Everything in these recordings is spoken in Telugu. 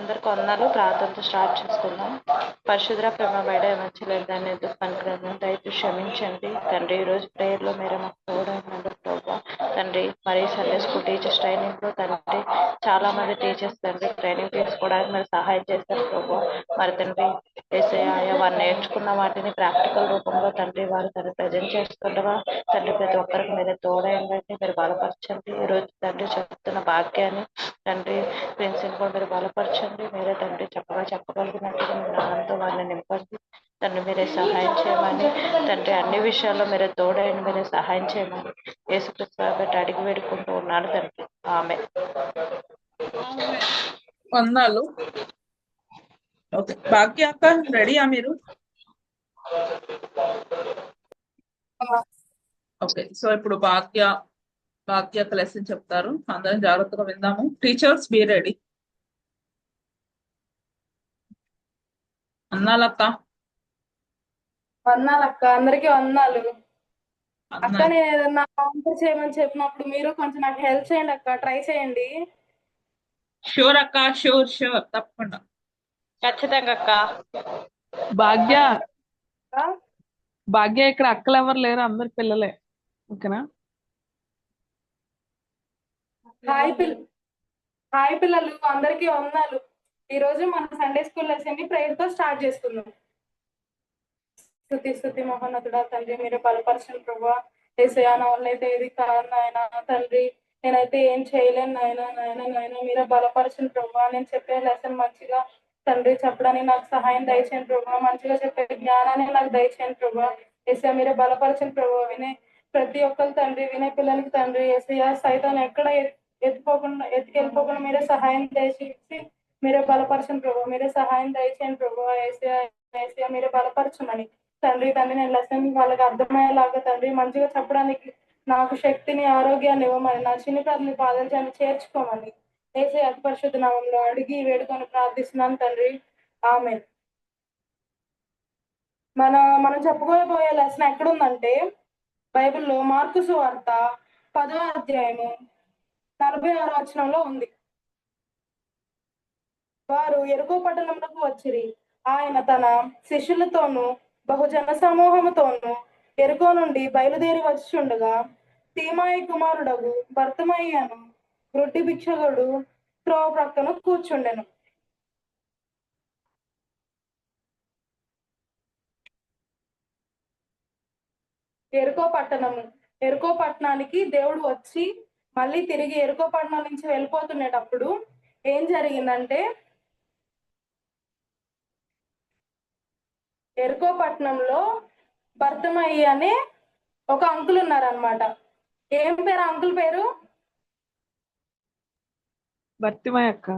అందరికి వందనాలు. ప్రార్థనతో స్టార్ట్ చేసుకుందాం. పరిశుద్ర ప్రేమ బయట ఏమచ్చలేదు దాన్ని ఎందుకు పనికిరాను దయచేసి క్షమించండి తండ్రి. ఈరోజు ప్రేయర్లో మీరు మాకు తోడైనందుకు ప్రభా తండ్రి. మరి సండే స్కూల్ టీచర్స్ ట్రైనింగ్లో తండ్రి చాలా మంది టీచర్స్ తండ్రి ట్రైనింగ్ తీసుకోవడానికి మీరు సహాయం చేస్తారు ప్రభా. మరి తండ్రి ఏసయ్య వారు నేర్చుకున్న వాటిని ప్రాక్టికల్ రూపంలో తండ్రి వారు తను ప్రజెంట్ చేస్తుండగా తండ్రి ప్రతి ఒక్కరికి మీరే తోడైందండి, మీరు బలపరచండి. ఈరోజు తండ్రి చెప్తున్న భాగ్యాన్ని తండ్రి ప్రిన్సిని కూడా మీరు బలపరచండి. మీరే తండ్రి చక్కగా చెప్పగలిగినట్టుగా మీ జ్ఞానంతో వారిని నింపండి తండ్రి. మీరే సహాయం చేయమని తండ్రి అన్ని విషయాల్లో మీరే తోడైండి, మీరే సహాయం చేయమని యేసుక్రీస్తు బట్టి అడిగి వేడుకుంటూ ఉన్నాను తండ్రి. ఆమె వందనాలు. ఓకే భాగ్య అక్క రెడీయా మీరు? ఓకే, సో ఇప్పుడు భాగ్య అక్క లెసన్ చెప్తారు, అందరం జాగ్రత్తగా విందాము. Teachers be ready. వందనాలక్క. వందనాలక్క, అందరికీ వందనాలు అక్క. వందనాలు. నేను ఏదన్నా ఆన్సర్ చేయమని చెప్పినప్పుడు మీరు కొంచెం నాకు హెల్ప్ చేయండి అక్క, ట్రై చేయండి. షూర్ అక్క, షూర్ తప్పకుండా. ఖచ్చితంగా అక్క. భాగ్య ఇక్కడ అక్కలు ఎవరు లేరు, అందరు పిల్లలే. ఓకేనా? హాయ్ పిల్లలు, అందరికీ వందనాలు. ఈ రోజు మన సండే స్కూల్ లెసన్ ని ప్రేయర్ తో స్టార్ట్ చేసుకుందాం. స్తుతి మహోన్నతుడా తండ్రి, మీరు బలపరచండి ప్రభా. యేసయ్యా నా వల్ల అయితే ఏది కాదు నాయన తండ్రి, నేనైతే ఏం చేయలేను నాయన మీరే బలపరచండి ప్రభా. నేను చెప్పే లెసన్ మంచిగా తండ్రి చెప్పడానికి నాకు సహాయం దయచేయండి ప్రభా. మంచిగా చెప్పే జ్ఞానాన్ని నాకు దయచేయండి ప్రభా. యేసయ్యా మీరే బలపరచండి ప్రభా. వినే ప్రతి ఒక్కరు తండ్రి, వినే పిల్లలకి తండ్రి యేసయ్యా సైతాన్ని ఎక్కడ ఎత్తుకెళ్ళిపోకుండా మీరే సహాయం దయచేసి మీరే బలపరచండి ప్రభా. మీరే సహాయం దయచేయండి ప్రభా. యేసయ్యా మీరే బలపరచమని తండ్రి. నేను లెసన్ వాళ్ళకి అర్థమయ్యేలాగా తండ్రి మంచిగా చెప్పడానికి నాకు శక్తిని ఆరోగ్యాన్ని ఇవ్వమని, నా చిన్న ప్రార్థన పాదాలను చేర్చుకోమని యేసయ్య అతి పరిశుద్ధ నామంలో అడిగి వేడుకొని ప్రార్థిస్తున్నాను తండ్రి. ఆమేన్. మనం చెప్పుకోబోయే లెసన్ ఎక్కడుందంటే బైబిల్లో మార్కు సువార్త 10వ అధ్యాయము 46వ వచనంలో ఉంది. వారు యెరికో పట్టణమునకు వచ్చిరి. ఆయన తన శిష్యులతోనూ బహుజన సమూహముతోనూ యెరికో నుండి బయలుదేరి వచ్చుచుండగా తీమాయి కుమారుడగు బర్తిమయ్యను గ్రుడ్డి భిక్షకుడు త్రోవ ప్రక్కన కూర్చుండెను. యెరికో పట్టణానికి దేవుడు వచ్చి మళ్ళీ తిరిగి యెరికో పట్టణం నుంచి వెళ్ళిపోతున్నప్పుడు ఏం జరిగిందంటే, యెరికో పట్టణంలో బర్తిమయి అనే ఒక అంకుల్ ఉన్నారనమాట. ఏం పేరు అంకుల్ పేరు? బర్తిమయ్య అక్క.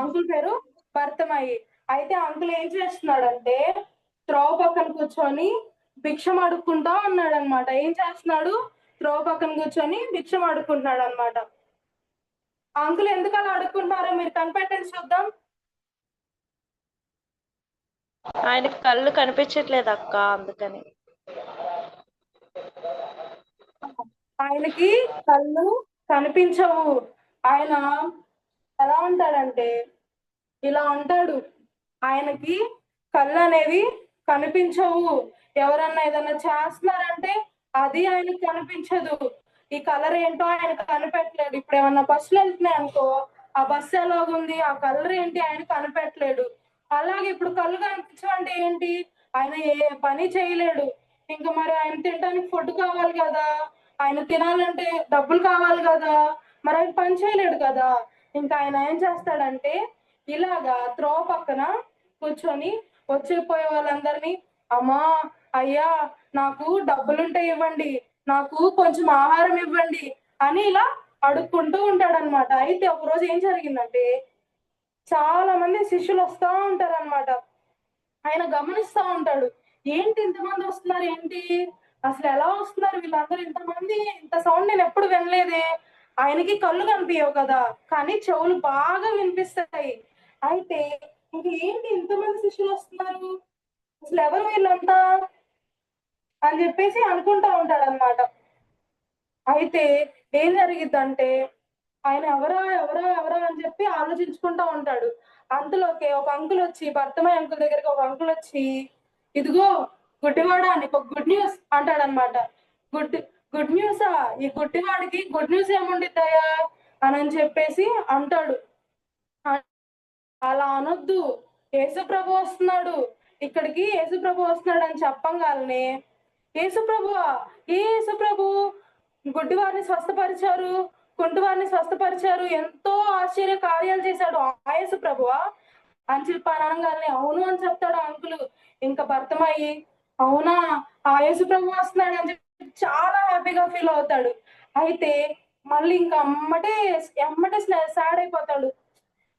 అంకుల్ పేరు బర్తిమయి. అయితే అంకుల్ ఏం చేస్తున్నాడంటే త్రోవ పక్కన కూర్చొని భిక్షం అడుక్కుంటా ఉన్నాడు అనమాట. ఏం చేస్తున్నాడు? త్రోవ పక్కన కూర్చొని భిక్షం అడుక్కుంటున్నాడు అనమాట. అంకుల్ ఎందుకు అలా అడుక్కుంటున్నారో మీరు కనిపెట్టండి చూద్దాం. ఆయనకి కళ్ళు కనిపించట్లేదు అక్క, అందుకని. ఆయనకి కళ్ళు కనిపించవు. ఆయన ఎలా ఉంటాడంటే ఇలా ఉంటాడు. ఆయనకి కళ్ళు అనేవి కనిపించవు. ఎవరన్నా ఏదన్నా చేస్తున్నారంటే అది ఆయనకు కనిపించదు. ఈ కలర్ ఏంటో ఆయన కనిపెట్టలేడు. ఇప్పుడు ఏమన్నా బస్సులు వెళ్తున్నాయి అనుకో, ఆ బస్సు ఎలాగుంది, ఆ కలర్ ఏంటి ఆయన కనిపెట్టలేడు. అలాగే ఇప్పుడు కళ్ళు కనిపించమంటే ఏంటి, ఆయన ఏ పని చేయలేడు. ఇంకా మరి ఆయన తినడానికి ఫుడ్ కావాలి కదా, ఆయన తినాలంటే డబ్బులు కావాలి కదా, మరి ఆయన పని చేయలేడు కదా. ఇంకా ఆయన ఏం చేస్తాడంటే ఇలాగా త్రోవ పక్కన కూర్చొని వచ్చిపోయే వాళ్ళందరినీ, అమ్మా అయ్యా నాకు డబ్బులుంటే ఇవ్వండి, నాకు కొంచెం ఆహారం ఇవ్వండి అని ఇలా అడుక్కుంటూ ఉంటాడనమాట. అయితే ఒకరోజు ఏం జరిగిందంటే చాలా మంది శిష్యులు వస్తూ ఉంటారు అనమాట. ఆయన గమనిస్తూ ఉంటాడు, ఏంటి ఇంతమంది వస్తున్నారు, ఏంటి అసలు ఎలా వస్తున్నారు వీళ్ళందరూ ఇంతమంది, ఇంత సౌండ్ నేను ఎప్పుడు వినలేదే. ఆయనకి కళ్ళు కనిపించవు కదా, కానీ చెవులు బాగా వినిపిస్తాయి. అయితే ఇంక ఏంటి ఇంతమంది శిష్యులు వస్తున్నారు, అసలు ఎవరు వీళ్ళంతా అని చెప్పేసి అనుకుంటా ఉంటాడు అనమాట. అయితే ఏం జరిగిద్దంటే ఆయన ఎవరా ఎవరా ఎవరా అని చెప్పి ఆలోచించుకుంటా ఉంటాడు. అంతలోకే ఒక అంకుల్ వచ్చి, భర్తమయ్య అంకుల్ దగ్గరికి ఒక అంకుల్ వచ్చి, ఇదిగో గుడ్డివాడా నీకు ఒక గుడ్ న్యూస్ అంటాడనమాట. గుడ్ గుడ్ న్యూసా? ఈ గుడ్డివాడికి గుడ్ న్యూస్ ఏముండిద్దయ్యా అని చెప్పేసి అంటాడు. అలా అనొద్దు, యేసుప్రభు వస్తున్నాడు ఇక్కడికి, యేసుప్రభు వస్తున్నాడు అని చెప్పంగానే, యేసుప్రభువా? ఏ యేసుప్రభు? గుడ్డివారిని స్వస్థపరిచారు, కుంటివారిని స్వస్థపరిచారు, ఎంతో ఆశ్చర్య కార్యాలు చేశాడు ఆ యేసుప్రభువా అని చెప్పి అనగానే అవును అని చెప్తాడు ఆ అంకులు. ఇంకా భర్తమయ్యి అవునా ఆ యేసుప్రభు వస్తున్నాడు అని చెప్పి చాలా హ్యాపీగా ఫీల్ అవుతాడు. అయితే మళ్ళీ ఇంకా ఎమ్మటే సాడ్ అయిపోతాడు.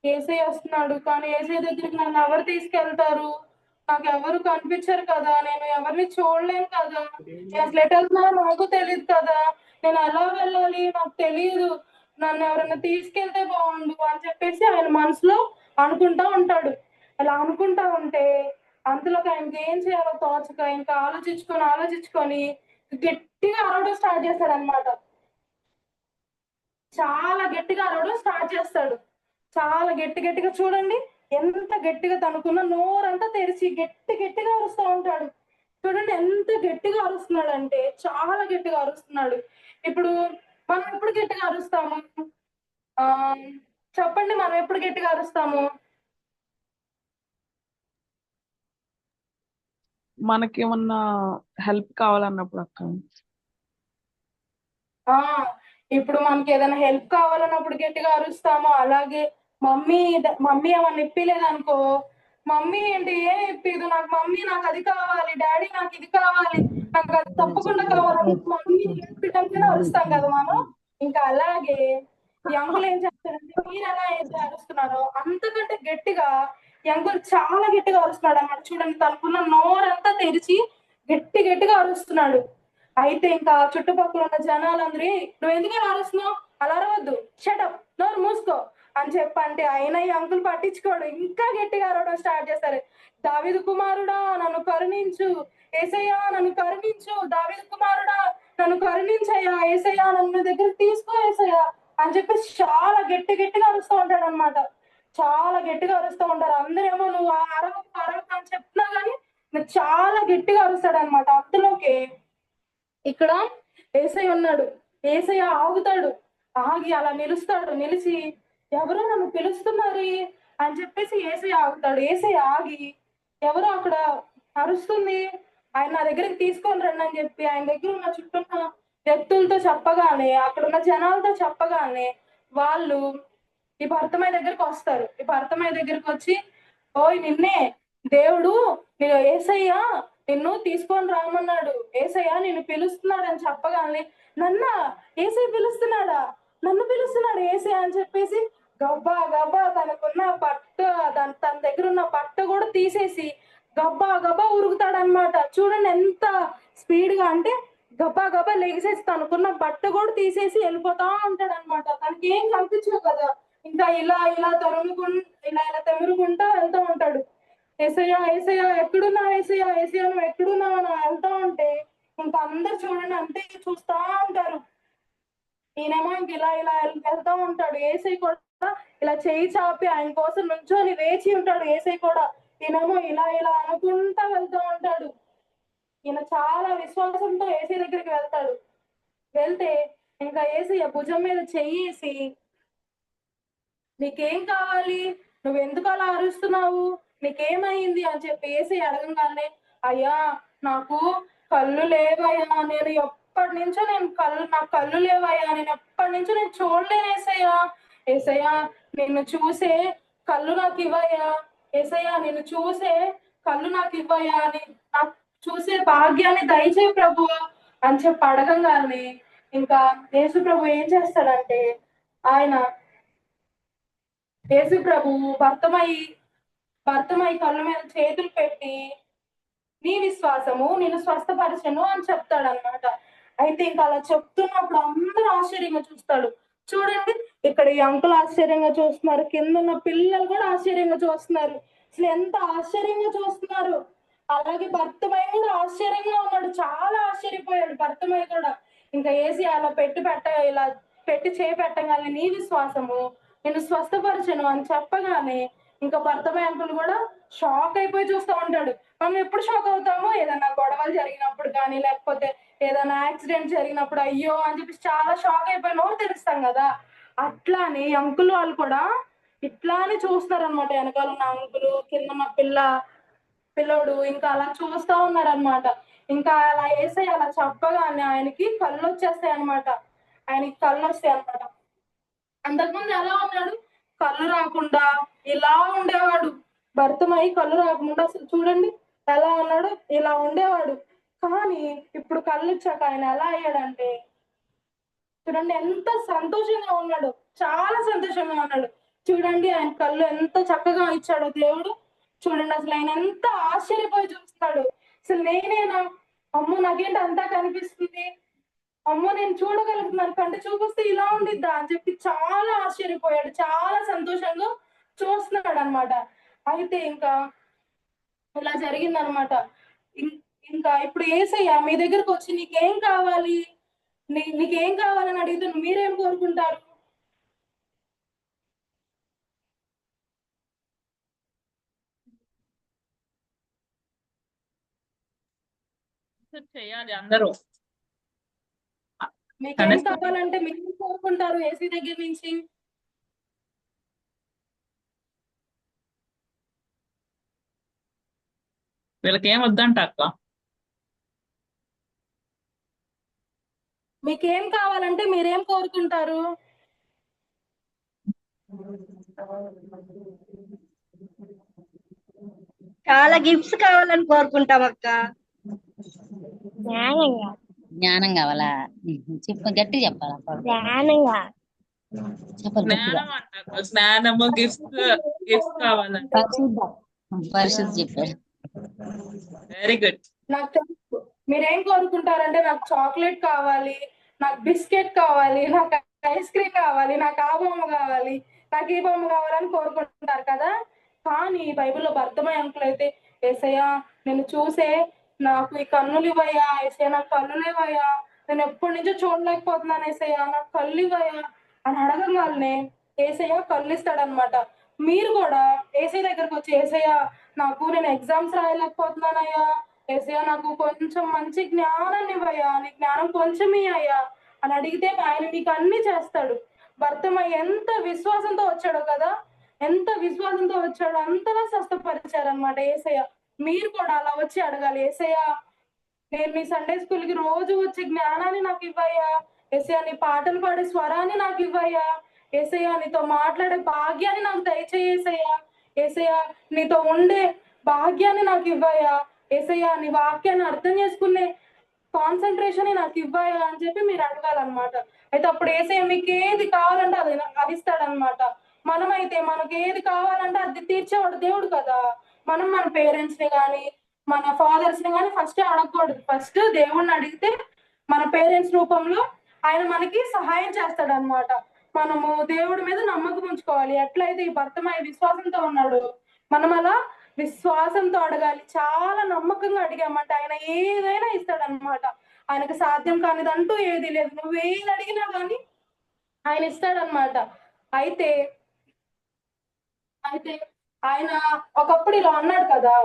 ఏసై వస్తున్నాడు, కానీ ఏసై దగ్గరికి నన్ను ఎవరు తీసుకెళ్తారు? నాకు ఎవరు కనిపించరు కదా, నేను ఎవరిని చూడలేను కదా, నేను అసలు ఎటు వెళ్తున్నానో నాకు తెలియదు కదా, నేను ఎలా వెళ్ళాలి నాకు తెలియదు, నన్ను ఎవరైనా తీసుకెళ్తే బాగుండు అని చెప్పేసి ఆయన మనసులో అనుకుంటా ఉంటాడు. అలా అనుకుంటా ఉంటే అంతలోకి ఆయనకి ఏం చేయాలో తోచక ఇంకా ఆలోచించుకొని గట్టిగా అరవడం స్టార్ట్ చేస్తాడు అనమాట. చాలా గట్టిగా అరవడం స్టార్ట్ చేస్తాడు. చాలా గట్టిగా చూడండి, ఎంత గట్టిగా తనుకున్న నోరంతా తెరిచి గట్టిగా అరుస్తూ ఉంటాడు. చూడండి ఎంత గట్టిగా అరుస్తున్నాడు అంటే చాలా గట్టిగా అరుస్తున్నాడు. ఇప్పుడు మనం ఎప్పుడు గట్టిగా అరుస్తాము? ఆ చెప్పండి, మనం ఎప్పుడు గట్టిగా అరుస్తాము? మనకి ఏమన్నా హెల్ప్ కావాలన్నప్పుడు అక్క. ఆ ఇప్పుడు మనకి ఏదైనా హెల్ప్ కావాలన్నప్పుడు గట్టిగా అరుస్తాము. అలాగే మమ్మీ ఏమన్నా ఇప్పలేదనుకో, మమ్మీ ఏంటి ఏం ఇప్పదు, నాకు అది కావాలి, డాడీ నాకు ఇది కావాలి, నాకు అది తప్పకుండా కావాలని మమ్మీ ఏడిపించడానికైనా అరుస్తాం కదా మనం. ఇంకా అలాగే ఈ అంకుల్ ఏం చేస్తారంటే మీరు ఎలా అయితే అరుస్తున్నారో అంతకంటే గట్టిగా ఈ అంకుల్ చాలా గట్టిగా అరుస్తున్నాడు అన్నమాట. చూడండి, తనకున్న నోరంతా తెరిచి గట్టిగా అరుస్తున్నాడు. అయితే ఇంకా చుట్టుపక్కల ఉన్న జనాలందరూ నువ్వు ఎందుకని అరుస్తున్నావు, అలా అరవద్దు, షటప్, నోరు మూసుకో అని చెప్పంటే అయినా ఈ అంకుల్ పట్టించుకోడు, ఇంకా గట్టిగా అరవడం స్టార్ట్ చేస్తారు. దావీదు కుమారుడా నన్ను కరుణించు, ఏసయ్యా నన్ను కరుణించు, దావీదు కుమారుడా నన్ను కరుణించయ్యా, ఏసయ్యా నన్ను దగ్గర తీసుకో ఏసయ్యా అని చెప్పి చాలా గట్టిగా అరుస్తూ ఉంటాడు అనమాట. చాలా గట్టిగా అరుస్తూ ఉంటారు. అందరేమో నువ్వు అరవకు అని చెప్తున్నా కానీ చాలా గట్టిగా అరుస్తాడు అనమాట. అంతలోకి ఇక్కడ ఏసై ఉన్నాడు. ఏసయ్య ఆగుతాడు, ఆగి అలా నిలిచి ఎవరో నన్ను పిలుస్తున్నారు అని చెప్పేసి ఏసై ఆగుతాడు. ఏసై ఆగి ఎవరో అక్కడ అరుస్తుంది, ఆయన నా దగ్గరికి తీసుకొని రండి అని చెప్పి ఆయన దగ్గర ఉన్న చుట్టూన్న వ్యక్తులతో చెప్పగానే, అక్కడ ఉన్న జనాలతో చెప్పగానే వాళ్ళు ఈ భర్తమయ్య దగ్గరికి వస్తారు. ఈ భర్తమయ్య దగ్గరికి వచ్చి, ఓయ్ నిన్నే దేవుడు నేను ఏసయ్య నిన్ను తీసుకొని రామన్నాడు, ఏసయ్య నిన్ను పిలుస్తున్నాడు అని చెప్పగానే, ఏసై పిలుస్తున్నాడా, నన్ను పిలుస్తున్నాడు ఏసయ్య అని చెప్పేసి గబ్బా తనకున్న తన దగ్గర ఉన్న బట్ట కూడా తీసేసి గబ్బా ఉరుకుతాడనమాట. చూడండి ఎంత స్పీడ్ గా అంటే గబ్బా లెగిసేసి తనకున్న బట్ట కూడా తీసేసి వెళ్ళిపోతా ఉంటాడు అనమాట. తనకి ఏం కనిపించవు కదా, ఇంకా ఇలా తెమురుకుంటా వెళ్తూ ఉంటాడు. ఏసయ్యా ఎక్కడున్నావు, ఏసయ్యా నువ్వు ఎక్కడున్నావు అని వెళ్తా ఉంటే ఇంకా అందరు చూడండి అంతే చూస్తా ఉంటారు. ఈయనేమో ఇంక ఇలా వెళ్తా ఉంటాడు. ఏసై కూడా ఇలా చేయి చాపి ఆయన కోసం నుంచొని వేచి ఉంటాడు. ఏసై కూడా ఈయనేమో ఇలా అనుకుంటా వెళ్తూ ఉంటాడు. ఈయన చాలా విశ్వాసంతో ఏసై దగ్గరికి వెళ్తే ఇంకా ఏసయ్య భుజం మీద చెయ్యేసి, నీకేం కావాలి, నువ్వు ఎందుకు అలా అరుస్తున్నావు, నీకేమైంది అని చెప్పి ఏసై అడగంగానే, అయ్యా నాకు కళ్ళు లేవయ్యా, నేను ఎప్పటి నుంచో నాకు కళ్ళు లేవయ్యా, నేను ఎప్పటి నుంచో నేను చూడలేను ఏసయ్యా నిన్ను చూసే కళ్ళు నాకు ఇవ్వయ్యా, ఏసయ్యా నిన్ను చూసే కళ్ళు నాకు ఇవ్వయ్యా, నాకు చూసే భాగ్యాన్ని దయచేయి ప్రభు అని చెప్పి అడగంగానే ఇంకా యేసు ప్రభు ఏం చేస్తాడంటే, ఆయన యేసు ప్రభు భర్తమై కళ్ళ మీద చేతులు పెట్టి నీ విశ్వాసము నిన్ను స్వస్థపరచను అని చెప్తాడు అనమాట. అయితే ఇంకా అలా చెప్తున్నప్పుడు అందరూ ఆశ్చర్యంగా చూస్తాడు. చూడండి, ఇక్కడ ఈ అంకుల్ ఆశ్చర్యంగా చూస్తున్నారు, కింద ఉన్న పిల్లలు కూడా ఆశ్చర్యంగా చూస్తున్నారు. అసలు ఎంత ఆశ్చర్యంగా చూస్తున్నారు. అలాగే భర్తమై కూడా ఆశ్చర్యంగా ఉన్నాడు, చాలా ఆశ్చర్యపోయాడు భర్తమై కూడా. ఇంకా ఏసి అలా ఇలా పెట్టి చేపెట్టగానే నీ విశ్వాసము నేను స్వస్థపరచను అని చెప్పగానే ఇంకా భర్తమయ్య అంకుల్ కూడా షాక్ అయిపోయి చూస్తూ ఉంటాడు. మనం ఎప్పుడు షాక్ అవుతామో ఏదైనా గొడవలు జరిగినప్పుడు కానీ లేకపోతే ఏదైనా యాక్సిడెంట్ జరిగినప్పుడు అయ్యో అని చెప్పి చాలా షాక్ అయిపోయి నోరు తెరుస్తాం కదా. అట్లానే అంకుల్ వాళ్ళు కూడా ఇట్లానే చూస్తారు అనమాట. వెనకాల ఉన్న అంకులు కింద ఉన్న పిల్లోడు ఇంకా అలా చూస్తా ఉన్నారనమాట. ఇంకా అలా వేసాయి అలా చెప్పగానే ఆయనకి కళ్ళు వచ్చేస్తాయి అనమాట. ఆయనకి కళ్ళు వస్తాయి అనమాట. అంతకుముందు ఎలా ఉన్నాడు? కళ్ళు రాకుండా ఇలా ఉండేవాడు. భర్తమై కళ్ళు రాకుండా అసలు చూడండి ఎలా ఉన్నాడు, ఇలా ఉండేవాడు. కానీ ఇప్పుడు కళ్ళు వచ్చాక ఆయన ఎలా అయ్యాడంటే చూడండి ఎంత సంతోషంగా ఉన్నాడు, చాలా సంతోషంగా ఉన్నాడు. చూడండి ఆయన కళ్ళు ఎంత చక్కగా ఇచ్చాడో దేవుడు. చూడండి అసలు ఆయన ఎంత ఆశ్చర్యపోయి చూస్తాడు. అసలు నేనేనా, అమ్మో నాకేంటి అంతా కనిపిస్తుంది, అమ్మో నేను చూడగలుగుతున్నాను, కంటి చూపిస్తే ఇలా ఉండిద్దా అని చెప్పి చాలా ఆశ్చర్యపోయాడు, చాలా సంతోషంగా చూస్తున్నాడు అనమాట. అయితే ఇంకా ఇలా జరిగిందనమాట. ఇంకా ఇప్పుడు యేసయ్య మీ దగ్గరకు వచ్చి నీకేం కావాలి, నీకేం కావాలని అడిగితే మీరేం కోరుకుంటారు? చేయాలి అందరూ. మీకేం కావాలంటే మీరు కోరుకుంటారు ఏసీ దగ్గర నుంచి? వీళ్ళకి ఏం వద్దంట అక్క. మీకేం కావాలంటే మీరేం కోరుకుంటారు? చాలా గిఫ్ట్స్ కావాలని కోరుకుంటాం అక్క. జ్ఞానం కావాలా? చెప్పు, గట్టి చెప్పాలా? చెప్పాలి గట్టిగా. జ్ఞానం అంట అక్క. జ్ఞానము గిఫ్ట్స్ కావాలంట. పరిశుద్ధ చెప్పాడు. Very good. నాకు తెలుసు మీరేం కోరుకుంటారంటే నాకు చాక్లెట్ కావాలి, నాకు బిస్కెట్ కావాలి, నాకు ఐస్ క్రీమ్ కావాలి, నాకు ఆ బొమ్మ కావాలి, నాకు ఈ బొమ్మ కావాలని కోరుకుంటారు కదా. కానీ బైబిల్లో భర్తమయ్య అంకుల్ అయితే యేసయ్యా నేను చూసే నాకు ఈ కన్నులు ఇవ్వయ్యా, యేసయ్యా నాకు కన్నులు ఇవ్వయ్యా, నేను ఎప్పటి నుంచో చూడలేకపోతున్నాను యేసయ్యా నాకు కళ్ళు ఇవ్వయ్యా అని అడగగానే యేసయ్య కళ్ళు ఇస్తాడనమాట. మీరు కూడా యేసయ్య దగ్గరకు వచ్చి యేసయ్యా నేను ఎగ్జామ్స్ రాయలేకపోతున్నానయ్యా, యేసయ్యా నాకు కొంచెం మంచి జ్ఞానాన్ని ఇవ్వయ్యా, నీ జ్ఞానం కొంచెం ఇయ్యయ్యా అని అడిగితే ఆయన మీకు అన్ని చేస్తాడు. భర్తమయ్య ఎంత విశ్వాసంతో వచ్చాడో కదా, ఎంత విశ్వాసంతో వచ్చాడో అంతగా స్వస్థపరిచారనమాట యేసయ్య. మీరు కూడా అలా వచ్చి అడగాలి, యేసయ్య నేను మీ సండే స్కూల్ కి రోజు వచ్చే జ్ఞానాన్ని నాకు ఇవ్వయ్యా, యేసయ్య నీ పాటలు పాడే స్వరాన్ని నాకు ఇవ్వయ్యా, యేసయ్య నీతో మాట్లాడే భాగ్యాన్ని నాకు దయచేయ్యా, యేసయ్య నీతో ఉండే భాగ్యాన్ని నాకు ఇవ్వయ్యా, యేసయ్య నీ వాక్యాన్ని అర్థం చేసుకునే కాన్సన్ట్రేషన్ నాకు ఇవ్వయ్యా అని చెప్పి మీరు అడగాలన్నమాట. అయితే అప్పుడు యేసయ్య మీకు ఏది కావాలంటే అది ఇస్తాడనమాట. మనమైతే మనకి ఏది కావాలంటే అది తీర్చేవాడు దేవుడు కదా. మనం మన పేరెంట్స్ ని కానీ మన ఫాదర్స్ ని కానీ ఫస్ట్ అడగకూడదు. ఫస్ట్ దేవుణ్ణి అడిగితే మన పేరెంట్స్ రూపంలో ఆయన మనకి సహాయం చేస్తాడనమాట. మనము దేవుడి మీద నమ్మకం ఉంచుకోవాలి. ఎట్లయితే ఈ భర్తమయ్య విశ్వాసంతో ఉన్నాడు, మనం అలా విశ్వాసంతో అడగాలి. చాలా నమ్మకంగా అడిగామంటే ఆయన ఏదైనా ఇస్తాడనమాట. ఆయనకు సాధ్యం కానిదంటూ ఏది లేదు. నువ్వు ఏది అడిగినా కానీ ఆయన ఇస్తాడనమాట. అయితే ఆయన ఒకప్పుడు ఇలా ఉన్నాడు కదా,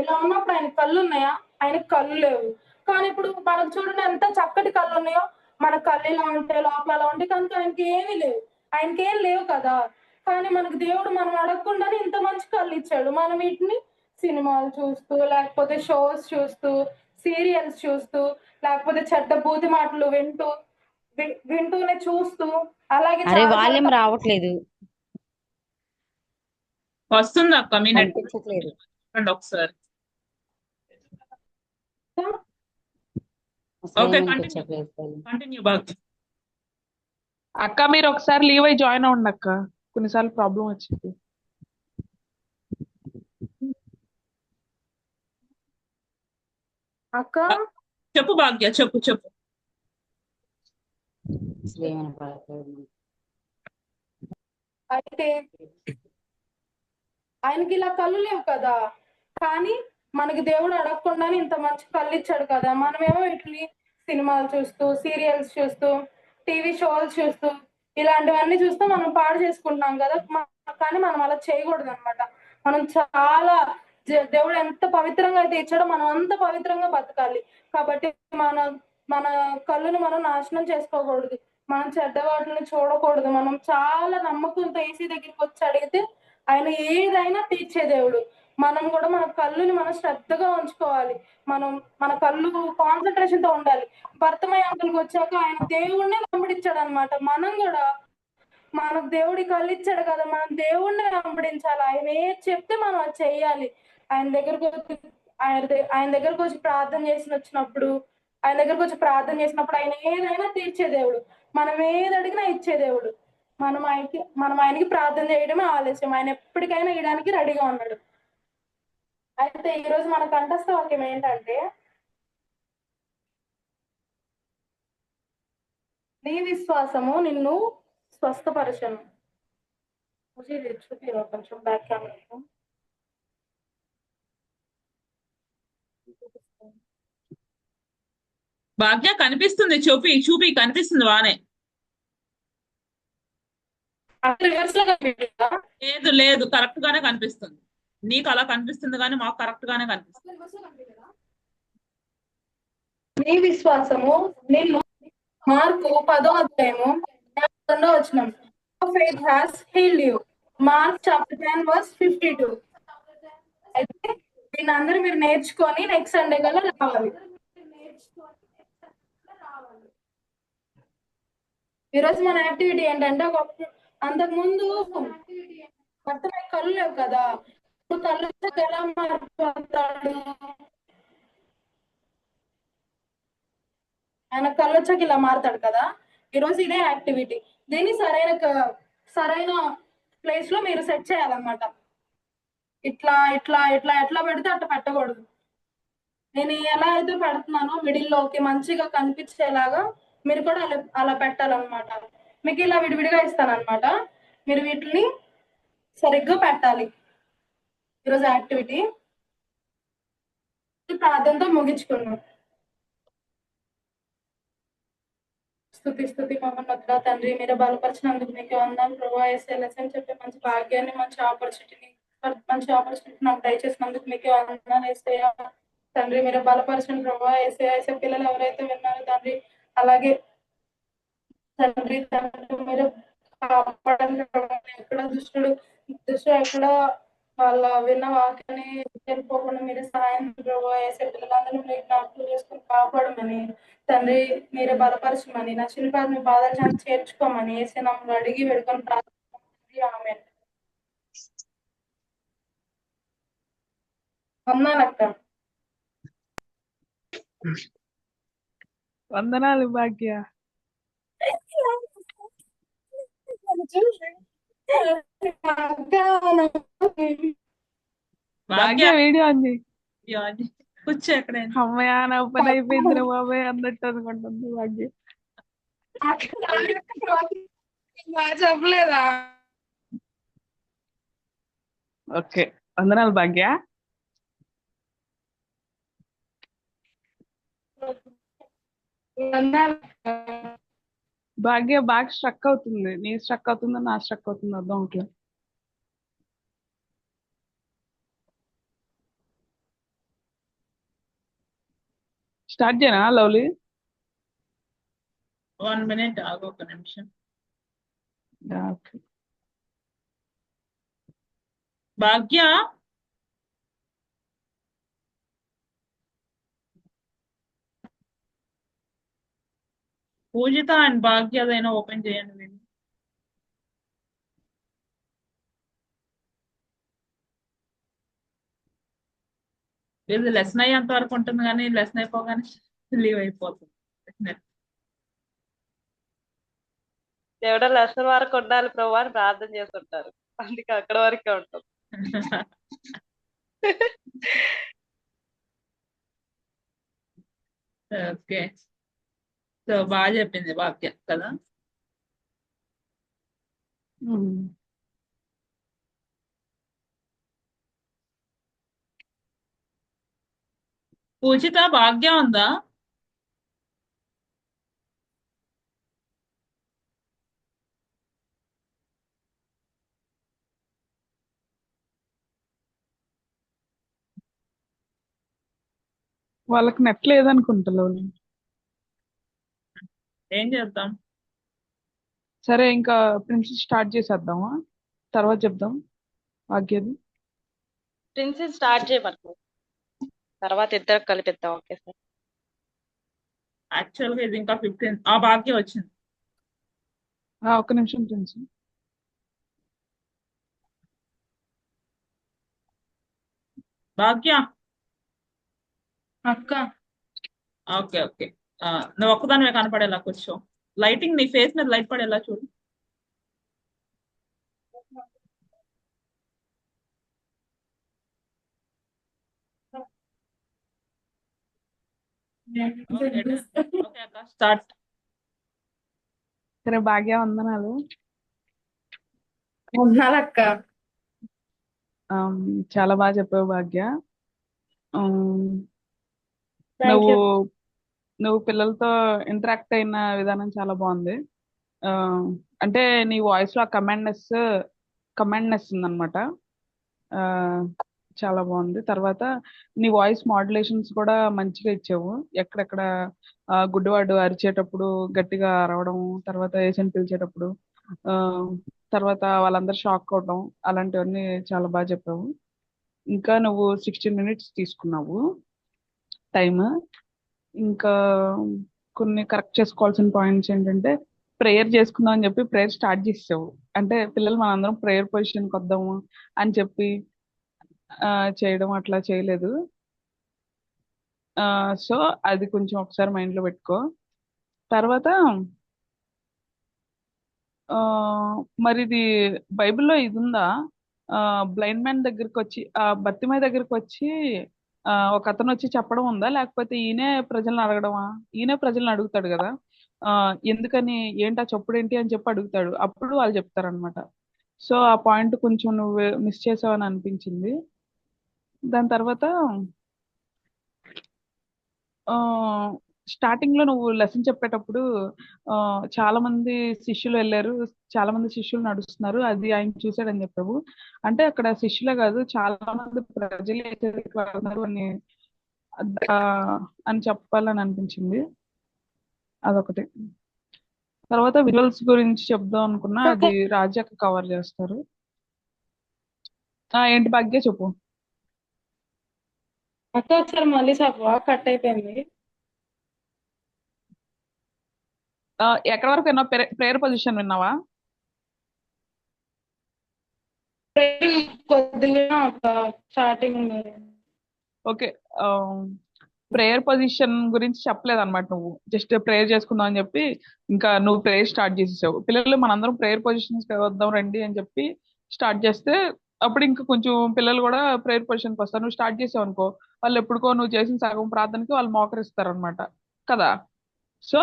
ఇలా ఉన్నప్పుడు ఆయన కళ్ళు ఉన్నాయా? ఆయనకు కళ్ళు లేవు. కానీ ఇప్పుడు మనకు చూడండి ఎంత చక్కటి కళ్ళు ఉన్నాయో, మన కళ్ళు ఇలా ఉంటే లోపల అలా ఉంటే కనుక ఆయనకి ఏమీ లేవు, ఆయనకి ఏం లేవు కదా. కానీ మనకు దేవుడు మనం అడగకుండానే ఇంత మంచి కళ్ళు ఇచ్చాడు. మనం వీటిని సినిమాలు చూస్తూ లేకపోతే షోస్ చూస్తూ సీరియల్స్ చూస్తూ లేకపోతే చెడ్డ బూతి మాటలు వింటూనే చూస్తూ అలాగే అరే వాల్యూం రావట్లేదు, వస్తుంది అక్క. మీ నెట్ కనిపించట్లేదు. ఒకసారి. అసలు ఓకే, ఏం కంటిన్యూ వినిపించట్లేదు. కంటిన్యూ బాగా. అక్క మీరు ఒకసారి లీవ్ అయి జాయిన్ అవ్వండి అక్క, కొన్నిసార్లు ప్రాబ్లం వచ్చింది. అక్క చెప్పు భాగ్య, చెప్పు. అసలు ఏం వినపడట్లేదు. అయితే ఆయనకి ఇలా కళ్ళు లేవు కదా, కానీ మనకి దేవుడు అడగకుండానే ఇంత మంచి కళ్ళు ఇచ్చాడు కదా. మనమేమో వీటిని సినిమాలు చూస్తూ, సీరియల్స్ చూస్తూ, టీవీ షోలు చూస్తూ, ఇలాంటివన్నీ చూస్తూ మనం పాడు చేసుకుంటున్నాం కదా. కానీ మనం అలా చేయకూడదు అనమాట. మనం చాలా దేవుడు ఎంత పవిత్రంగా అయితే ఇచ్చాడో మనం అంత పవిత్రంగా బతకాలి. కాబట్టి మన మన కళ్ళుని మనం నాశనం చేసుకోకూడదు. మనం చెడ్డ వాటిని చూడకూడదు. మనం చాలా నమ్మకంతో ఏసీ దగ్గరికి వచ్చి అడిగితే ఆయన ఏదైనా తీర్చే దేవుడు. మనం కూడా మన కళ్ళుని మనం శ్రద్ధగా ఉంచుకోవాలి. మనం మన కళ్ళు కాన్సన్ట్రేషన్ తో ఉండాలి. భర్తమయ్య అంకుల్కి వచ్చాక ఆయన దేవుణ్ణి వెంబడించాడు అనమాట. మనం కూడా మనకు దేవుడి కళ్ళు ఇచ్చాడు కదా, మనం దేవుణ్ణి వెంబడించాలి. ఆయన ఏది చెప్తే మనం అది చెయ్యాలి. ఆయన దగ్గరకు వచ్చి ఆయన దగ్గరకు వచ్చి ప్రార్థన వచ్చినప్పుడు ఆయన ఏదైనా తీర్చే దేవుడు. మనం ఏది అడిగినా ఇచ్చే దేవుడు. మనం ఆయనకి ప్రార్థన చేయడమే ఆలస్యం. ఆయన ఎప్పటికైనా ఇవ్వడానికి రెడీగా ఉన్నాడు. అయితే ఈ రోజు మన కంఠస్థ వాక్యం ఏంటంటే, నీ విశ్వాసము నిన్ను స్వస్థపరచను. చూపిరా కొంచెం బ్యాక్ కెమెరా. భాగ్య కనిపిస్తుంది, చూపి చూపి కనిపిస్తుంది బానే. రివర్స్ లో కనిపిస్తుందా? లేదు లేదు, కరెక్ట్ గానే కనిపిస్తుంది. నీకు అలా కనిపిస్తుంది కానీ మాకు కరెక్ట్ గానే కనిపిస్తుంది. నీ విశ్వాసము నిన్ను, మార్కు 10వ అధ్యాయము 52వ వచనం. Faith has healed you. Mark chapter 10 verse 52. అయితే దీని అందరూ మీరు నేర్చుకొని నెక్స్ట్ సండే కల్లా రావాలి. ఈరోజు మన యాక్టివిటీ ఏంటంటే, అంతకుముందు భర్తమై కళ్ళు లేవు కదా, ఇప్పుడు కళ్ళు వచ్చాక ఎలా మారిపోతాడు? ఆయన కళ్ళు వచ్చాక ఇలా మారుతాడు కదా. ఈరోజు ఇదే యాక్టివిటీ. దీన్ని సరైన ప్లేస్ లో మీరు సెట్ చేయాలన్నమాట. ఇట్లా ఇట్లా ఇట్లా ఎట్లా పెడితే అట్లా పెట్టకూడదు. నేను ఎలా అయితే పెడుతున్నానో మిడిల్లోకి మంచిగా కనిపించేలాగా మీరు కూడా అలా పెట్టాలన్నమాట. మీకు ఇలా విడివిడిగా ఇస్తానన్నమాట. మీరు వీటిని సరిగ్గా పెట్టాలి. ఈరోజు యాక్టివిటీ ప్రార్థనతో ముగించుకున్నాం. స్తుతి మమ్మల్ని తండ్రి, మీరు బలపరిచినందుకు మీకు వందనాలు ప్రభువా. యేసయ్య చెప్పే మంచి భాగ్యాన్ని, మంచి ఆపర్చునిటీ నాకు దయచేసినందుకు మీకు వందనాలు యేసయ్య. తండ్రి మీరు బలపరిచిన ప్రభువా. యేసయ్య పిల్లలు ఎవరైతే విన్నారో తండ్రి, అలాగే తండ్రి మీరు కాపాడండి ప్రభువా. ఎక్కడ దుష్టుడు ఎక్కడ వాళ్ళ విన్న వాక్యాన్ని వెళ్ళిపోకుండా మీరు సహాయం ప్రభువా. యేసయ్య పిల్లలందరూ మీరు జ్ఞాపకం చేసుకుని కాపాడమని తండ్రి, మీరే బలపరచమని, నా చిన్నపాద మీ పాదాలు చేర్చుకోమని యేసయ్య నామములో అడిగి వేడుకొని ప్రార్థిస్తున్నాను. ఆమేన్. వందనాలక్క. వందనాలు భాగ్య. భాగ్య వీడియో అంది. కూర్చో ఎక్కడైనా. అమ్మయ్య నా పని అయిపోయింది రా బాబాయ్ అన్నట్టు అనుకుంటుంది భాగ్య. చెప్పలేదా? ఓకే, వందనాలు భాగ్య. భాగ్య బాగా స్ట్రక్ అవుతుంది. నీ స్ట్రక్ అవుతుందో నా స్ట్రక్ అవుతుందో అర్థం అవట్లేదు. స్టార్ట్ చేయనా లవ్లీ? 1 minute ఆగు, ఒక నిమిషం. భాగ్య పూజిత అండ్ భాగ్య ఏదైనా ఓపెన్ చేయండి మీరు. ఇది లెసన్ అయ్యేంత వరకు ఉంటుంది కానీ లెసన్ అయిపోగానే లీవ్ అయిపోతుంది. దేవుడు లెసన్ వరకు ఉండాలి ప్రభు అని ప్రార్థన చేస్తుంటారు. అందుకే అక్కడ వరకే ఉంటాం. ఓకే, సో బాగా చెప్పింది భాగ్య కదా. పూజిత భాగ్య ఉందా? వాళ్ళకి నెట్ లేదనుకుంటా లోని. ఏం చేద్దాం? సరే ఇంకా ప్రిన్సెస్ స్టార్ట్ చేసేద్దామా, తర్వాత చెప్దాం భాగ్యది. ప్రిన్సెస్ స్టార్ట్ చేయమను, తర్వాత ఇద్దరు కలిపిద్దాం. Okay sir. యాక్చువల్ గా ఇది ఇంకా 15. ఆ భాగ్యం వచ్చింది. ఒక్క నిమిషం ప్రిన్స్. భాగ్య. అక్క ఓకే ఓకే. నువ్వు ఒక్కదానివే కనపడేలా కూర్చో. లైటింగ్ నీ ఫేస్ మీద లైట్ పడేలా చూడు. ఓకే అక్క స్టార్ట్. సరే భాగ్య, వందనాలు. ఉన్నారక్క. ఆమ్, చాలా బాగా చెప్పావు భాగ్య. ఆమ్, థ్యాంక్ నువ్వు యూ. నువ్వు పిల్లలతో ఇంటరాక్ట్ అయిన విధానం చాలా బాగుంది. ఆ, అంటే నీ వాయిస్ లో కమాండ్నెస్ ఉందన్నమాట. ఆ, చాలా బాగుంది. తర్వాత నీ వాయిస్ మాడ్యులేషన్స్ కూడా మంచిగా ఇచ్చావు. ఎక్కడెక్కడ గుడ్డివాడు అరిచేటప్పుడు గట్టిగా అరవడం, తర్వాత ఏసని పిలిచేటప్పుడు, ఆ, తర్వాత వాళ్ళందరూ షాక్ అవడం, అలాంటివన్నీ చాలా బాగా చెప్పావు. ఇంకా నువ్వు 16 మినిట్స్ తీసుకున్నావు టైం. ఇంకా కొన్ని కరెక్ట్ చేసుకోవాల్సిన పాయింట్స్ ఏంటంటే, ప్రేయర్ చేసుకుందాం అని చెప్పి ప్రేయర్ స్టార్ట్ చేసావు. అంటే పిల్లలు మనందరం ప్రేయర్ పొజిషన్కి వద్దాము అని చెప్పి చేయడం అట్లా చేయలేదు. సో అది కొంచెం ఒకసారి మైండ్ లో పెట్టుకో. తర్వాత ఆ, మరి ఇది బైబిల్లో ఇది ఉందా? బ్లైండ్ మ్యాన్ దగ్గరికి వచ్చి, బర్తిమై దగ్గరికి వచ్చి ఒక అతను వచ్చి చెప్పడం ఉందా, లేకపోతే ఈయనే ప్రజలను అడగడమా? ఈయనే ప్రజలను అడుగుతాడు కదా. ఆ, ఎందుకని, ఏంటి ఆ చప్పుడు ఏంటి అని చెప్పి అడుగుతాడు. అప్పుడు వాళ్ళు చెప్తారనమాట. సో ఆ పాయింట్ కొంచెం నువ్వు మిస్ చేసావని అనిపించింది. దాని తర్వాత ఆ స్టార్టింగ్ లో నువ్వు లెసన్ చెప్పేటప్పుడు ఆ చాలా మంది శిష్యులు వెళ్ళారు, చాలా మంది శిష్యులు నడుస్తున్నారు, అది ఆయన చూశాడని చెప్పావు. అంటే అక్కడ శిష్యులే కాదు, చాలా మంది ప్రజలు ఎక్కడికి వెళ్తున్నారు ఆ, అని చెప్పాలని అనిపించింది. అదొకటి. తర్వాత విజువల్స్ గురించి చెప్దాం అనుకున్నా, అది రాజాకి కవర్ చేస్తారు. ఏంటి భాగ్య చెప్పు. అక్క ఒకసారి మళ్ళీ చెప్పవా, కట్ అయిపోయింది. ఎక్కడి వరకు విన్నావు? ప్రేయర్ పొజిషన్ విన్నావా? కొద్దిగా ఒక స్టార్టింగ్. ఓకే. ప్రేయర్ పొజిషన్ గురించి చెప్పలేదు అనమాట. నువ్వు జస్ట్ ప్రేయర్ చేసుకుందాం అని చెప్పి ఇంకా నువ్వు ప్రేయర్ స్టార్ట్ చేసేసావు. పిల్లలు మనందరం ప్రేయర్ పొజిషన్స్ వద్దాం రండి అని చెప్పి స్టార్ట్ చేస్తే, అప్పుడు ఇంకా కొంచెం పిల్లలు కూడా ప్రేయర్ పొజిషన్కి వస్తారు. నువ్వు స్టార్ట్ చేసావు అనుకో, వాళ్ళు ఎప్పుడుకో నువ్వు చేసిన సగం ప్రార్థనకి వాళ్ళు మోకరిస్తారు అనమాట కదా. సో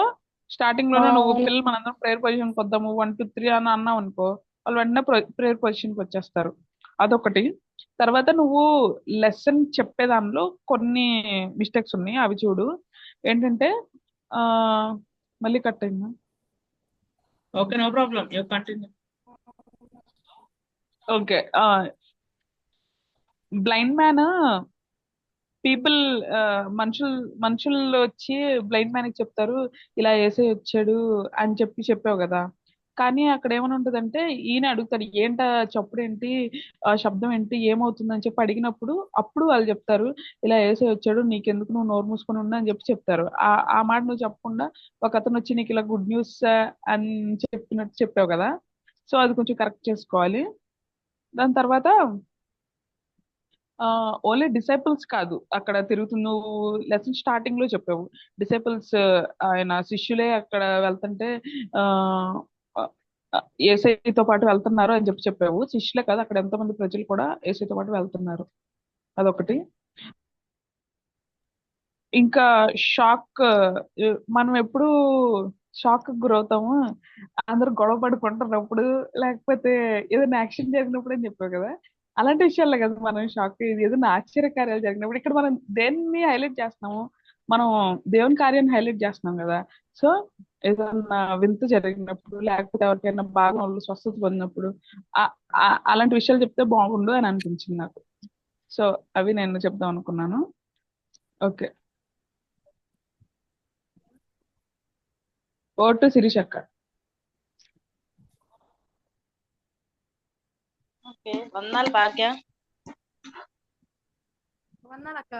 స్టార్టింగ్ లోనే నువ్వు పిల్లలు మనందరం ప్రేయర్ పొజిషన్కి వద్దాము 1 2 3 అని అన్నావు అనుకో, వాళ్ళు వెంటనే ప్రేయర్ పొజిషన్కి వచ్చేస్తారు. అదొకటి. తర్వాత నువ్వు లెసన్ చెప్పే దానిలో కొన్ని మిస్టేక్స్ ఉన్నాయి, అవి చూడు. ఏంటంటే ఆ మళ్ళీ కట్ అయిందా? Okay no problem, you continue. Okay. Blind man people, మనుషులు మనుషులు వచ్చి బ్లైండ్ మ్యాన్ కి చెప్తారు, ఇలా ఏసై వచ్చాడు అని చెప్పావు కదా. కానీ అక్కడ ఏమని ఉంటదంటే, ఈయన అడుగుతాడు ఏంటా చప్పుడు ఏంటి, ఆ శబ్దం ఏంటి, ఏమవుతుందని చెప్పి అడిగినప్పుడు అప్పుడు వాళ్ళు చెప్తారు, ఇలా ఏసై వచ్చాడు, నీకెందుకు, నువ్వు నోరు మూసుకొని ఉన్నా అని చెప్పి చెప్తారు. ఆ మాట నువ్వు చెప్పకుండా ఒక అతను వచ్చి నీకు ఇలా గుడ్ న్యూస్ అని చెప్పినట్టు చెప్పావు కదా. సో అది కొంచెం కరెక్ట్ చేసుకోవాలి. దాని తర్వాత ఓన్లీ డిసైపుల్స్ కాదు అక్కడ తిరుగుతు, నువ్వు లెసన్ స్టార్టింగ్ లో చెప్పావు డిసైపుల్స్, ఆయన శిష్యులే అక్కడ వెళ్తుంటే ఆ ఏసైతో పాటు వెళ్తున్నారు అని చెప్పావు. శిష్యులే కాదు, అక్కడ ఎంతమంది ప్రజలు కూడా ఏసైతో పాటు వెళ్తున్నారు. అదొకటి. ఇంకా షాక్, మనం ఎప్పుడు షాక్ గురవుతాము అందరూ గొడవ పడుకుంటున్నప్పుడు, లేకపోతే ఏదైనా యాక్షన్ జరిగినప్పుడు అని చెప్పావు కదా. అలాంటి విషయాల్లో కదా మనం షాక్. ఇది ఏదైనా ఆశ్చర్యకార్యాలు జరిగినప్పుడు, ఇక్కడ మనం దేన్ని హైలైట్ చేస్తున్నాము, మనం దేవుని కార్యాన్ని హైలైట్ చేస్తున్నాం కదా. సో ఏదన్నా వింత జరిగినప్పుడు, లేకపోతే ఎవరికైనా బాగా వాళ్ళు స్వస్థత పొందినప్పుడు అలాంటి విషయాలు చెప్తే బాగుండు అని అనిపించింది నాకు. సో అవి నేను చెప్దాం అనుకున్నాను. ఓకే. ఓటు శిరీష్ అక్క. ఓకే, వందనాలు భాగ్య. వందనక్క.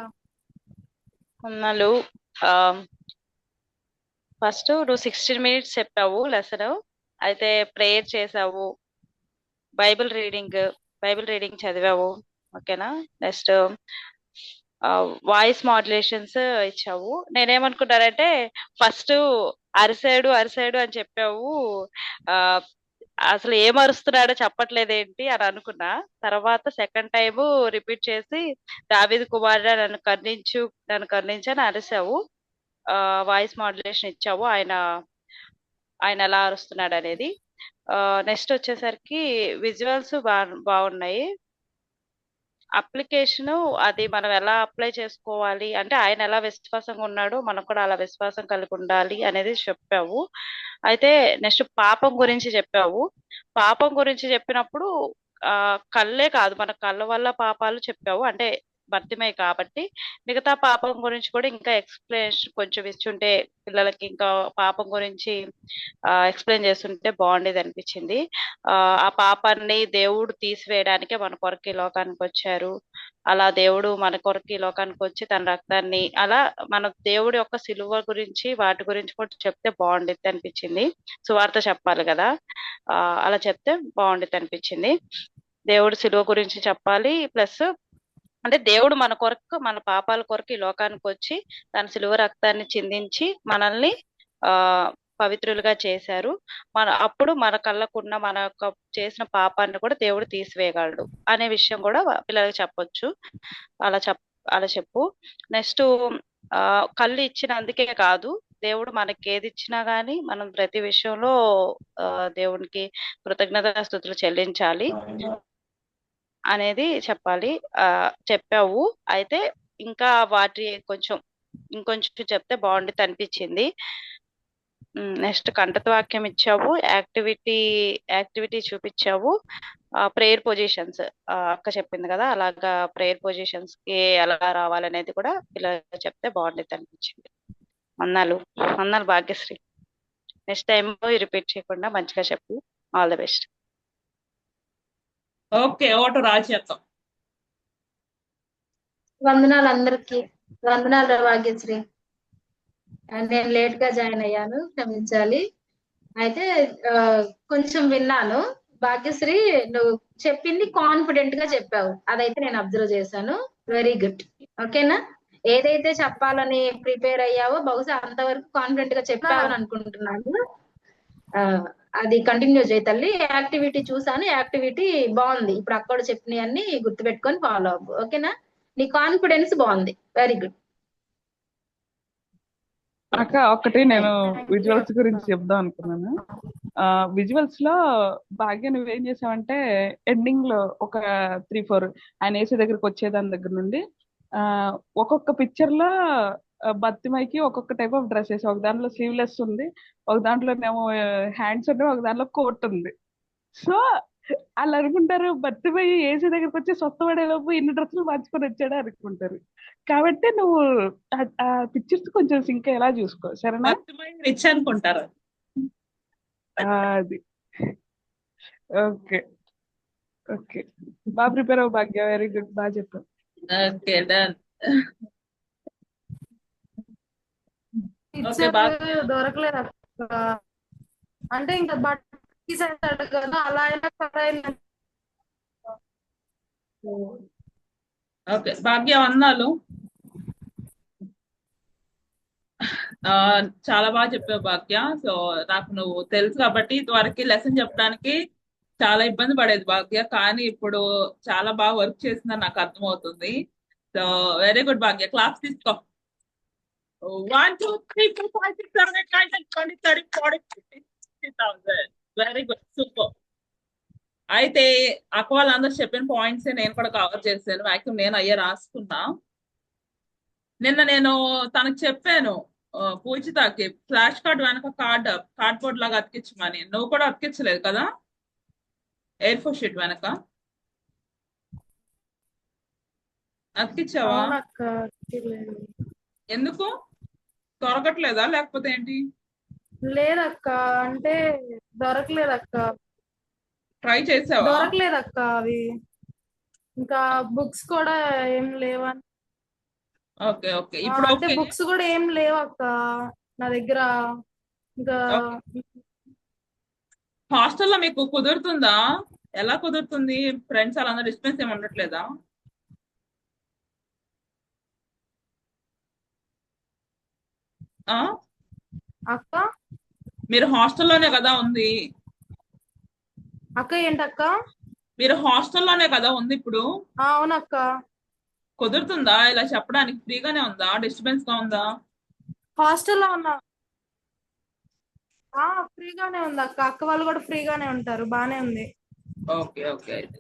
వందనాలు. ఫస్ట్ నువ్వు 16 minutes చెప్పావు లెసన్, అయితే ప్రేయర్ చేసావు, బైబిల్ రీడింగ్ చదివావు. ఓకేనా. నెక్స్ట్ వాయిస్ మాడ్యులేషన్స్ ఇచ్చావు. నేనేమనుకున్నానంటే ఫస్ట్ అరిసాడు అని చెప్పావు, ఆ అసలు ఏం అరుస్తున్నాడో చెప్పట్లేదేంటి అని అనుకున్నా. తర్వాత సెకండ్ టైం రిపీట్ చేసి దావీదు కుమారుడా నన్ను కరుణించు అని అరిసావు. వాయిస్ మాడ్యులేషన్ ఇచ్చావు, ఆయన ఎలా అరుస్తున్నాడు అనేది. నెక్స్ట్ వచ్చేసరికి విజువల్స్ బాగున్నాయి. అప్లికేషన్ అది మనం ఎలా అప్లై చేసుకోవాలి అంటే ఆయన ఎలా విశ్వాసంగా ఉన్నాడో మనం కూడా అలా విశ్వాసం కలిగి ఉండాలి అనేది చెప్పావు. అయితే నెక్స్ట్ పాపం గురించి చెప్పావు. పాపం గురించి చెప్పినప్పుడు కళ్ళే కాదు, మన కళ్ళ వల్ల పాపాలు చెప్పావు, అంటే భర్తిమై కాబట్టి మిగతా పాపం గురించి కూడా ఇంకా ఎక్స్ప్లెనేషన్ కొంచెం ఇచ్చుంటే పిల్లలకి ఇంకా పాపం గురించి ఎక్స్ప్లెయిన్ చేస్తుంటే బాగుండేది అనిపించింది. ఆ పాపాన్ని దేవుడు తీసివేయడానికే మన కొరకు ఈ లోకానికి వచ్చారు. అలా దేవుడు మన కొరకు ఈ లోకానికి వచ్చి తన రక్తాన్ని అలా మన దేవుడి యొక్క సిలువ గురించి వాటి గురించి కూడా చెప్తే బాగుండేది అనిపించింది. సువార్త చెప్పాలి కదా, అలా చెప్తే బాగుండేది అనిపించింది. దేవుడు సిలువ గురించి చెప్పాలి, ప్లస్ అంటే దేవుడు మన కొరకు మన పాపాల కొరకు ఈ లోకానికి వచ్చి తన సిలువ రక్తాన్ని చిందించి మనల్ని పవిత్రులుగా చేశారు. అప్పుడు మన కళ్ళకున్న మన యొక్క చేసిన పాపాన్ని కూడా దేవుడు తీసివేయగలడు అనే విషయం కూడా పిల్లలకి చెప్పొచ్చు. అలా చెప్పు. నెక్స్ట్ కళ్ళు ఇచ్చినందుకే కాదు, దేవుడు మనకి ఏది ఇచ్చినా గానీ మనం ప్రతి విషయంలో దేవునికి కృతజ్ఞతాస్తుతులు చెల్లించాలి అనేది చెప్పాలి. చెప్పావు. అయితే ఇంకా వాటి ఇంకొంచెం చెప్తే బాగుండేది అనిపించింది. నెక్స్ట్ కంటత వాక్యం ఇచ్చావు, యాక్టివిటీ చూపించావు. ప్రేయర్ పొజిషన్స్ అక్క చెప్పింది కదా, అలాగా ప్రేయర్ పొజిషన్స్ కి ఎలా రావాలనేది కూడా పిల్లలు చెప్తే బాగుండేది అనిపించింది. వందనాలు భాగ్యశ్రీ. నెక్స్ట్ టైం రిపీట్ చేయకుండా మంచిగా చెప్పు. All the best. Okay, vote రాజేత్తం. వందనాలు అందరికి. వందనాలు భాగ్యశ్రీ. నేను లేట్ గా జాయిన్ అయ్యాను, క్షమించాలి. అయితే కొంచెం విన్నాను. భాగ్యశ్రీ, నువ్వు చెప్పింది కాన్ఫిడెంట్ గా చెప్పావు, అదైతే నేను అబ్జర్వ్ చేశాను. Very good. ఓకేనా. ఏదైతే చెప్పాలని ప్రిపేర్ అయ్యావో బహుశా అంతవరకు కాన్ఫిడెంట్ గా చెప్పావని అనుకుంటున్నాను. అది కంటిన్యూ చేయి తల్లి. యాక్టివిటీ చూసాను, యాక్టివిటీ బాగుంది. ఇప్పుడు అక్కడ చెప్పినవన్నీ గుర్తుపెట్టుకొని ఫాలో అవ్వు. ఓకేనా. నీ కాన్ఫిడెన్స్ బాగుంది. Very good. అక్క ఒకటి నేను విజువల్స్ గురించి చెప్దాం అనుకున్నాను. విజువల్స్ లో భాగ్య నువ్వేం చేసావంటే ఎండింగ్ లో ఒక 3-4 ఆయన ఏసీ దగ్గరికి వచ్చేదాని దగ్గర నుండి ఒక్కొక్క పిక్చర్ లో బత్తిమైకి ఒక్కొక్క టైప్ ఆఫ్ డ్రెస్ వేసి, ఒక దాంట్లో స్లీవ్లెస్ ఉంది, ఒక దాంట్లో ఏమో హ్యాండ్స్ ఉన్నాయి, ఒక దాంట్లో కోట్ ఉంది. సో వాళ్ళు అనుకుంటారు బత్తిమై ఏసీ దగ్గరికి వచ్చి స్వస్థపడేలోపు ఇన్ని డ్రెస్సులు మార్చుకొని వచ్చాడు అనుకుంటారు. కాబట్టి నువ్వు ఆ పిక్చర్స్ కొంచెం సింక్ ఎలా చూసుకో, సరేనా. రిచ్ అనుకుంటారు. అది ఓకే. ఓకే, బాగా ప్రిపేర్ అవ్వ భాగ్య. వెరీ గుడ్, బాగా చెప్పావు. Okay, done. దొరకలేదు అక్క. అంటే ఇంకా బట్టలు తీసేస్తాడు కదా, అలా అయినా సరే. ఓకే భాగ్య, వందనాలు. చాలా బాగా చెప్పావు భాగ్య. సో నాకు నువ్వు తెలుసు కాబట్టి ఇదివరకు లెసన్ చెప్పడానికి చాలా ఇబ్బంది పడేది భాగ్య, కానీ ఇప్పుడు చాలా బాగా వర్క్ చేసిందని నాకు అర్థమవుతుంది. సో వెరీ గుడ్ భాగ్య, క్లాస్ తీసుకో. 1 2 3 4 5 6 7 8 9 10 20 30 40 50 60,000. Very good, super. అయితే అక్క వాళ్ళందరూ చెప్పిన పాయింట్స్ నేను కూడా కవర్ చేశాను. యాక్చువల్ నేను అయ్యే రాసుకున్నా. నిన్న నేను తనకు చెప్పాను పూజితకి ఫ్లాష్ కార్డ్ వెనక కార్డ్బోర్డ్ లాగా అతికించమని. నువ్వు కూడా అతికించలేదు కదా A4 షీట్ వెనక? అతికించావా? ఎందుకు దొరకట్లేదా లేకపోతే ఏంటి? లేదక్క, అంటే దొరకలేదక్క. ట్రై చేసావా? దొరకలేదక్క అవి. ఇంకా బుక్స్ కూడా ఏం లేవని. ఓకే ఓకే, ఇప్పుడు అంటే ఓకే. బుక్స్ కూడా ఏం లేవక్క నా దగ్గర. ఇంకా హాస్టల్లో మీకు కుదురుతుందా? ఎలా కుదురుతుంది? ఫ్రెండ్స్ అలా డిస్టెన్స్ ఏమి ఉండట్లేదా? ఆ అక్క మీరు హాస్టల్లోనే కదా ఉంది? అక్క ఏంటక్క? మీరు హాస్టల్లోనే కదా ఉంది ఇప్పుడు? అవునక్క. కుదురుతుందా? ఇలా చెప్పడానికి ఫ్రీగానే ఉందా? డిస్టర్బెన్స్ గా ఉందా? హాస్టల్లో ఉన్నా. ఫ్రీగానే ఉంది అక్క. అక్క వాళ్ళు కూడా ఫ్రీగానే ఉంటారు. బానే ఉంది. ఓకే ఓకే, అయితే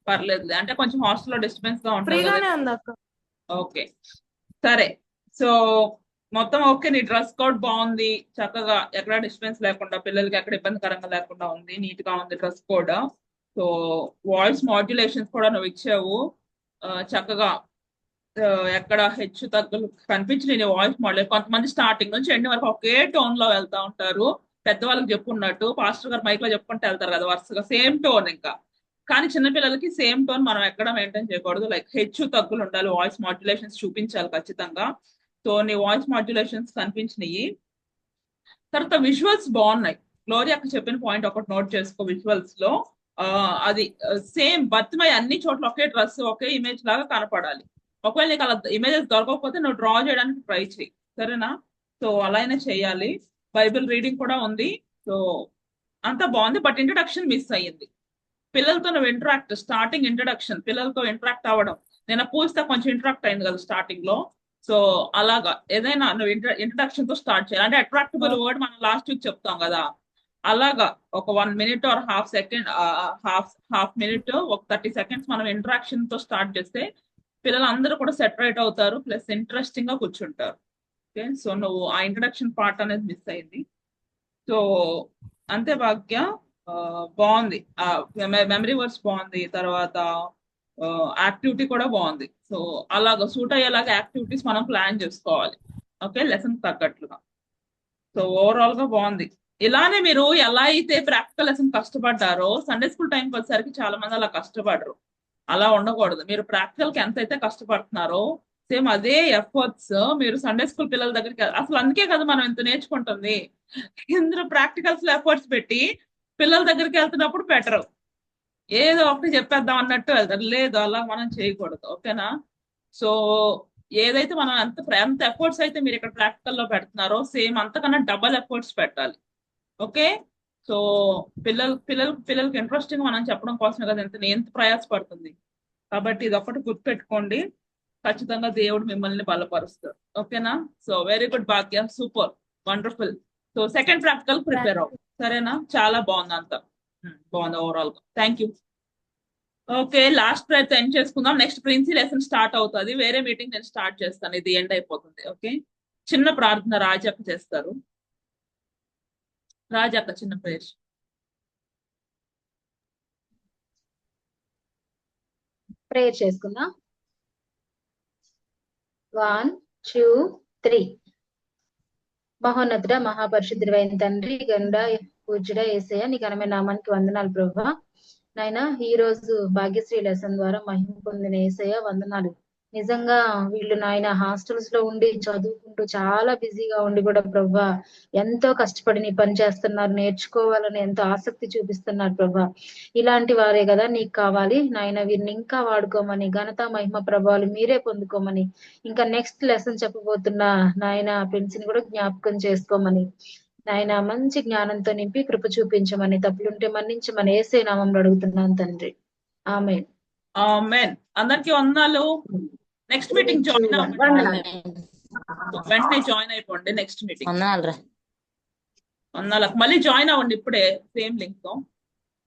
పర్లేదులే. అంటే కొంచెం హాస్టల్లో డిస్టర్బెన్స్ గా ఉంటుంది కదా. ఫ్రీగానే ఉంది అక్క. ఓకే సరే. సో మొత్తం ఓకే, నీ డ్రెస్ కోడ్ బాగుంది, చక్కగా ఎక్కడ డిస్టర్బెన్స్ లేకుండా, పిల్లలకి ఎక్కడ ఇబ్బందికరంగా లేకుండా ఉంది, నీట్ గా ఉంది dress code. So voice modulations కూడా నువ్వు ఇచ్చావు చక్కగా. ఎక్కడ హెచ్చు తగ్గులు కనిపించలేని నీ వాయిస్ మాడ్యులేషన్. కొంతమంది స్టార్టింగ్ నుంచి ఎండ్ వరకు ఒకే టోన్ లో వెళ్తా ఉంటారు, పెద్దవాళ్ళకి చెప్పుకున్నట్టు పాస్టర్ గారు మైక్ లో చెప్పుకుంటూ వెళ్తారు కదా వరుసగా సేమ్ టోన్. ఇంకా కానీ చిన్నపిల్లలకి సేమ్ టోన్ మనం ఎక్కడ మెయింటైన్ చేయకూడదు. లైక్ హెచ్చు తగ్గులు ఉండాలి, వాయిస్ మాడ్యులేషన్స్ చూపించాలి ఖచ్చితంగా. సో నీ వాయిస్ మాడ్యులేషన్స్ కనిపించినాయి. తర్వాత విజువల్స్ బాగున్నాయి. గ్లోరీ అక్క చెప్పిన పాయింట్ ఒకటి నోట్ చేసుకో. విజువల్స్ లో అది సేమ్ బర్త్మై అన్ని చోట్ల ఒకే డ్రెస్ ఒకే ఇమేజ్ లాగా కనపడాలి. ఒకవేళ నీకు అలా ఇమేజెస్ దొరకకపోతే నువ్వు డ్రా చేయడానికి ట్రై చేయి, సరేనా? సో అలా అయినా చేయాలి. బైబిల్ రీడింగ్ కూడా ఉంది. సో అంతా బాగుంది, బట్ ఇంట్రడక్షన్ మిస్ అయ్యింది. పిల్లలతో నువ్వు స్టార్టింగ్ ఇంట్రడక్షన్ పిల్లలతో ఇంటరాక్ట్ అవ్వడం. నేను పూజిత కొంచెం ఇంటరాక్ట్ అయింది కదా స్టార్టింగ్ లో. సో అలాగా ఏదైనా నువ్వు ఇంట్రడక్షన్ తో స్టార్ట్ చేయాలి. అంటే అట్రాక్టబుల్ వర్డ్ మనం లాస్ట్ వీక్ చెప్తాం కదా, అలాగా ఒక 1 minute or half second, half minute, ఒక 30 seconds మనం ఇంటరాక్షన్ తో స్టార్ట్ చేస్తే పిల్లలు అందరూ కూడా సెటరేట్ అవుతారు, ప్లస్ ఇంట్రెస్టింగ్ గా కూర్చుంటారు. ఓకే, సో నువ్వు ఆ ఇంట్రడక్షన్ పార్ట్ అనేది మిస్ అయింది. సో అంతే భాగ్య. బాగుంది, మెమరీ వర్డ్స్ బాగుంది, తర్వాత యాక్టివిటీ కూడా బాగుంది. సో అలాగా సూట్ అయ్యేలాగా యాక్టివిటీస్ మనం ప్లాన్ చేసుకోవాలి, ఓకే, లెసన్ తగ్గట్లుగా. సో ఓవరాల్ గా బాగుంది. ఇలానే మీరు ఎలా అయితే ప్రాక్టికల్ లెసన్ కష్టపడ్డారో సండే స్కూల్ టైంకి వచ్చేసరికి చాలా మంది అలా కష్టపడరు. అలా ఉండకూడదు. మీరు ప్రాక్టికల్ కి ఎంత అయితే కష్టపడుతున్నారో సేమ్ అదే ఎఫర్ట్స్ మీరు సండే స్కూల్ పిల్లల దగ్గరికి అసలు అందుకే కదా మనం ఎంత నేర్చుకుంటుంది. ఇందులో ప్రాక్టికల్స్ లో ఎఫర్ట్స్ పెట్టి పిల్లల దగ్గరికి వెళ్తున్నప్పుడు బెటర్. ఏదో ఒకటి చెప్పేద్దాం అన్నట్టు వెళ్తారు, లేదు అలా మనం చేయకూడదు, ఓకేనా? సో ఏదైతే మనం ఎంత ఎఫర్ట్స్ అయితే మీరు ఇక్కడ ప్రాక్టికల్ లో పెడుతున్నారో సేమ్ అంతకన్నా డబల్ ఎఫర్ట్స్ పెట్టాలి, ఓకే? సో పిల్లలకి ఇంట్రెస్టింగ్ మనం చెప్పడం కోసమే కదా ఎంత ప్రయాసపడుతుంది. కాబట్టి ఇది ఒకటి గుర్తుపెట్టుకోండి. ఖచ్చితంగా దేవుడు మిమ్మల్ని బలపరుస్తారు, ఓకేనా? So very good Bhagya, super, wonderful. So second practical prepare అవ్వు, సరేనా? చాలా బాగుంది అంతా, బాగుంది ఓవరాల్ గా. Thank you. Okay, last prize end చేసుకుందాం. నెక్స్ట్ ప్రిన్సీ లెసన్ స్టార్ట్ అవుతుంది. వేరే మీటింగ్ నేను స్టార్ట్ చేస్తాను, ఇది ఎండ్ అయిపోతుంది. ఓకే, చిన్న ప్రార్థన రాజక్క చేస్తారు. రాజక్క చిన్న ప్రేయర్. ప్రేయర్ చేసుకుందాం. 1 2 3. మహోన్నతుడ మహాపరిశుద్ధుడైన తండ్రి, గండ పూజ్యుడ యేసయ్య, నీ ఘనమైన నామానికి వందనాలు ప్రభువా. నాయన ఈ రోజు భాగ్యశ్రీ లెసన్ ద్వారా మహిమ పొందిన యేసయ్య వందనాలు. నిజంగా వీళ్ళు నాయన హాస్టల్స్ లో ఉండి చదువుకుంటూ చాలా బిజీగా ఉండి కూడా ప్రభువా ఎంతో కష్టపడి నీ పని చేస్తున్నారు, నేర్చుకోవాలని ఎంతో ఆసక్తి చూపిస్తున్నారు ప్రభువా. ఇలాంటి వారే కదా నీకు కావాలి నాయన. వీరిని ఇంకా వాడుకోమని, ఘనత మహిమ ప్రభావాలు మీరే పొందుకోమని, ఇంకా నెక్స్ట్ లెసన్ చెప్పబోతున్న నాయన ప్రిన్సిని కూడా జ్ఞాపకం చేసుకోమని, నాయన మంచి జ్ఞానంతో నింపి కృప చూపించమని, తప్పులుంటే మన్నించమని యేసే నామంలో అడుగుతున్నాను తండ్రి, ఆమేన్. ఆమేన్. అందరికి వందనాలు. నెక్స్ట్ మీటింగ్ జాయిన్ అవ్వండి, వెంటనే జాయిన్ అయిపోండి. నెక్స్ట్ మీటింగ్ వందనాలు రా. వందనాలకు మళ్ళీ జాయిన్ అవ్వండి ఇప్పుడే సేమ్ లింక్ తో.